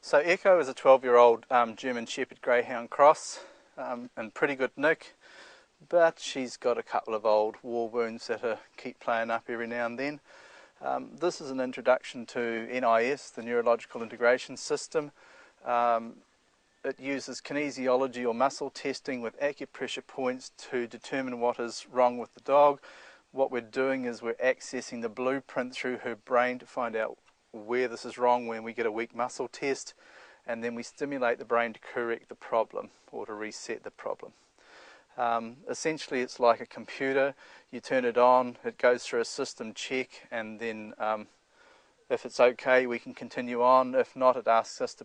So Echo is a 12-year-old German Shepherd Greyhound cross, in pretty good nick, but she's got a couple of old war wounds that keep playing up every now and then. This is an introduction to NIS, the Neurological Integration System. It uses kinesiology or muscle testing with acupressure points to determine what is wrong with the dog. What we're doing is we're accessing the blueprint through her brain to find out where this is wrong when we get a weak muscle test, and then we stimulate the brain to correct the problem or to reset the problem. Essentially it's like a computer. You turn it on, it goes through a system check, and then if it's okay we can continue on. If not, it asks us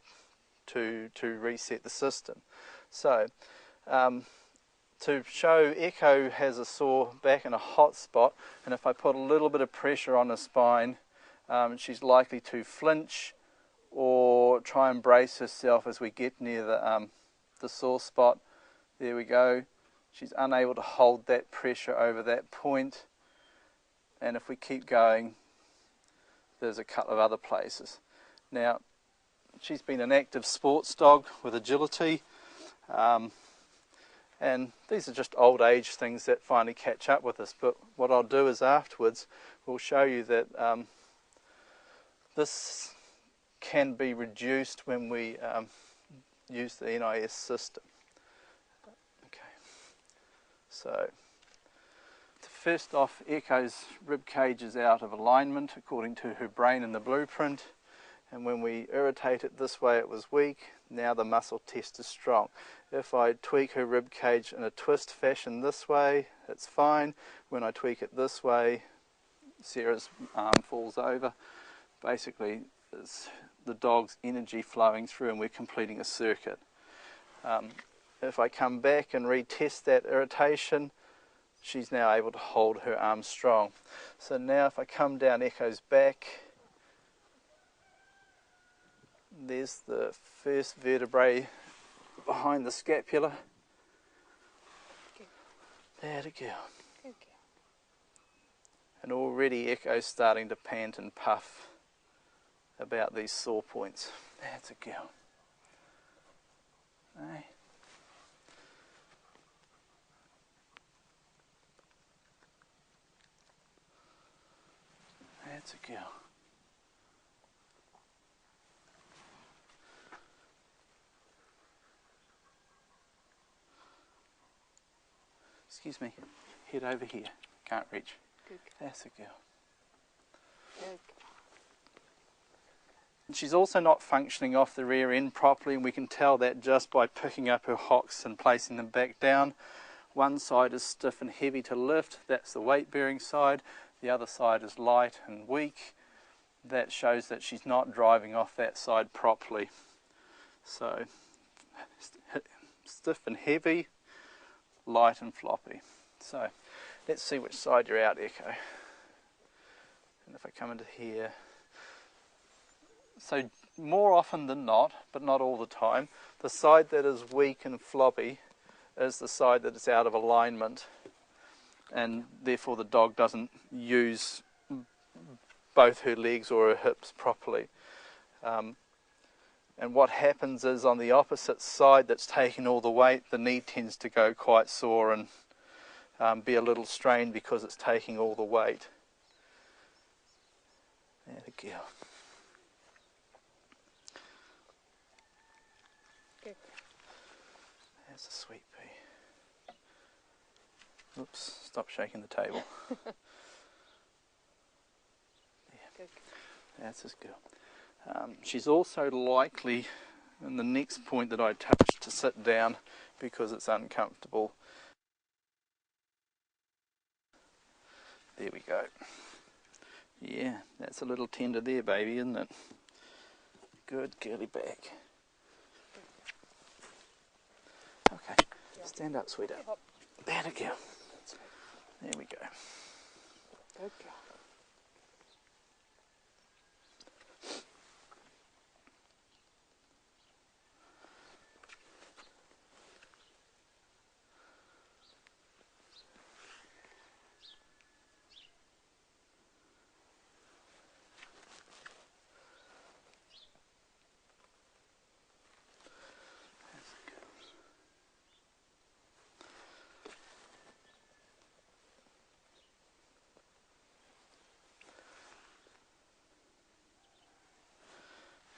to reset the system. So to show, Echo has a sore back and a hot spot, and if I put a little bit of pressure on the spine, she's likely to flinch or try and brace herself as we get near the sore spot. There we go. She's unable to hold that pressure over that point, and if we keep going, there's a couple of other places. Now, she's been an active sports dog with agility, and these are just old age things that finally catch up with us. But what I'll do is afterwards we'll show you that this can be reduced when we use the NIS system. Okay, so first off, Echo's rib cage is out of alignment according to her brain in the blueprint. And when we irritate it this way, it was weak. Now the muscle test is strong. If I tweak her rib cage in a twist fashion this way, it's fine. When I tweak it this way, Sarah's arm falls over. Basically, it's the dog's energy flowing through and we're completing a circuit. If I come back and retest that irritation, she's now able to hold her arm strong. So now if I come down Echo's back, there's the first vertebrae behind the scapula. There to go. And already Echo's starting to pant and puff about these sore points. That's a girl. Hey. That's a girl. Excuse me, head over here. Can't reach. Good. That's a girl. Good. She's also not functioning off the rear end properly, and we can tell that just by picking up her hocks and placing them back down. One side is stiff and heavy to lift, that's the weight bearing side. The other side is light and weak. That shows that she's not driving off that side properly. So, stiff and heavy, light and floppy. So let's see which side you're out, Echo. And if I come into here, so more often than not, but not all the time, the side that is weak and floppy is the side that is out of alignment, and therefore the dog doesn't use both her legs or her hips properly. And what happens is on the opposite side that's taking all the weight, the knee tends to go quite sore and be a little strained because it's taking all the weight. There we go. Good. That's a sweet pea. Oops, stop shaking the table. Yeah. Good. That's this girl. She's also likely, in the next point that I touched, to sit down because it's uncomfortable. There we go. Yeah, that's a little tender there, baby, isn't it? Good girly back. Okay, stand up, sweetheart. There we go. There we go. Good girl.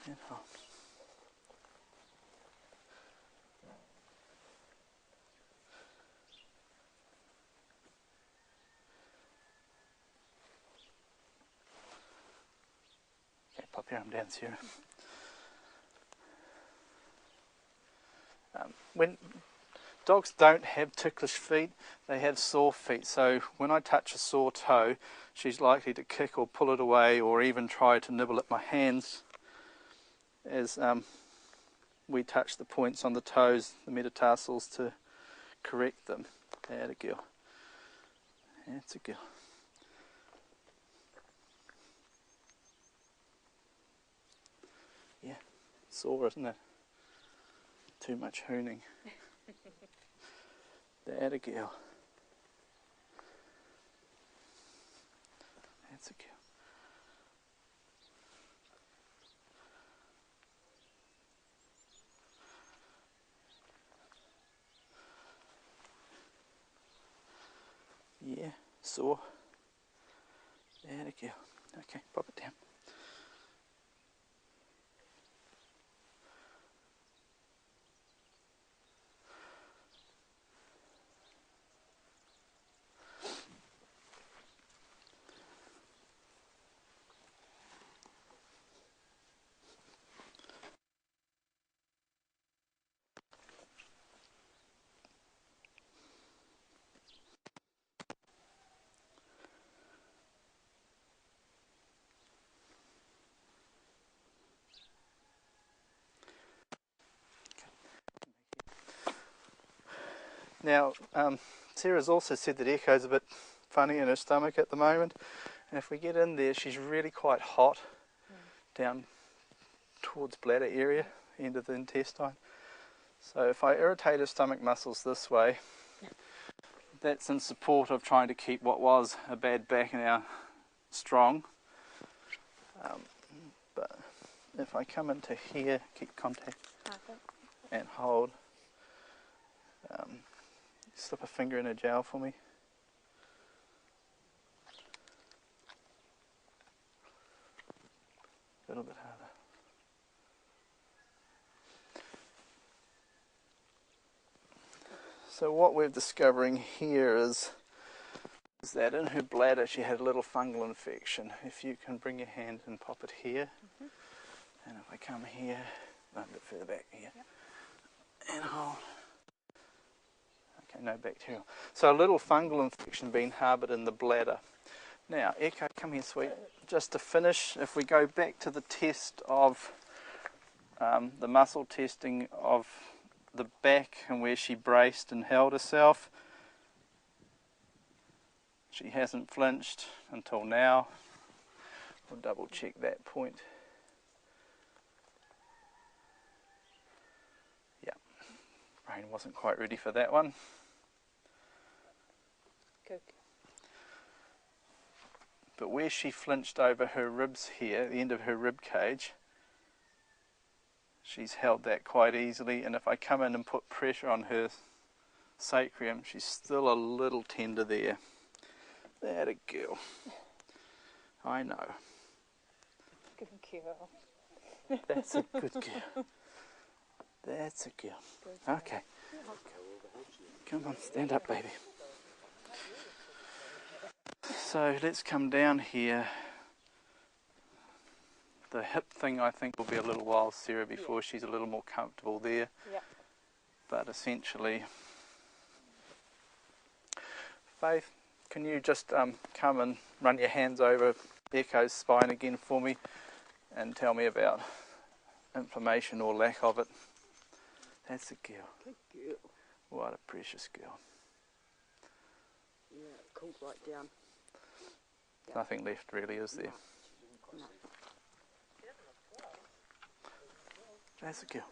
And hold. Okay, pop your arm down, Sarah. When dogs don't have ticklish feet, they have sore feet. So when I touch a sore toe, she's likely to kick or pull it away, or even try to nibble at my hands as we touch the points on the toes, the metatarsals, to correct them. That's a girl. That's a girl. Yeah, sore, isn't it? Too much hooning. That's a girl. That's a girl. Yeah, sore. That's a girl. Okay, pop it down. Now, Sarah's also said that Echo's a bit funny in her stomach at the moment, and if we get in there, she's really quite hot down towards bladder area, end of the intestine. So if I irritate her stomach muscles this way, that's in support of trying to keep what was a bad back now strong. But if I come into here, keep contact and hold. Slip a finger in a gel for me. A little bit harder. So what we're discovering here is that in her bladder she had a little fungal infection. If you can bring your hand and pop it here, and if I come here, a bit further back here, and hold. Okay, no bacterial. So a little fungal infection being harboured in the bladder. Now, Echo, come here, sweet. Just to finish, if we go back to the test of the muscle testing of the back and where she braced and held herself, she hasn't flinched until now. We'll double check that point. Yeah, brain wasn't quite ready for that one. Good. But where she flinched over her ribs here, the end of her rib cage, she's held that quite easily, and if I come in and put pressure on her sacrum, she's still a little tender there. That a girl. I know. Good girl. That's a good girl. That's a girl. Okay. Come on, stand up, baby. So let's come down here. The hip thing I think will be a little while, Sarah, before she's a little more comfortable there. Yeah. But essentially, Faith, can you just come and run your hands over Echo's spine again for me and tell me about inflammation or lack of it? That's a girl. Good girl. What a precious girl. Yeah, cooled right down. Nothing left really, is there? No. That's a girl.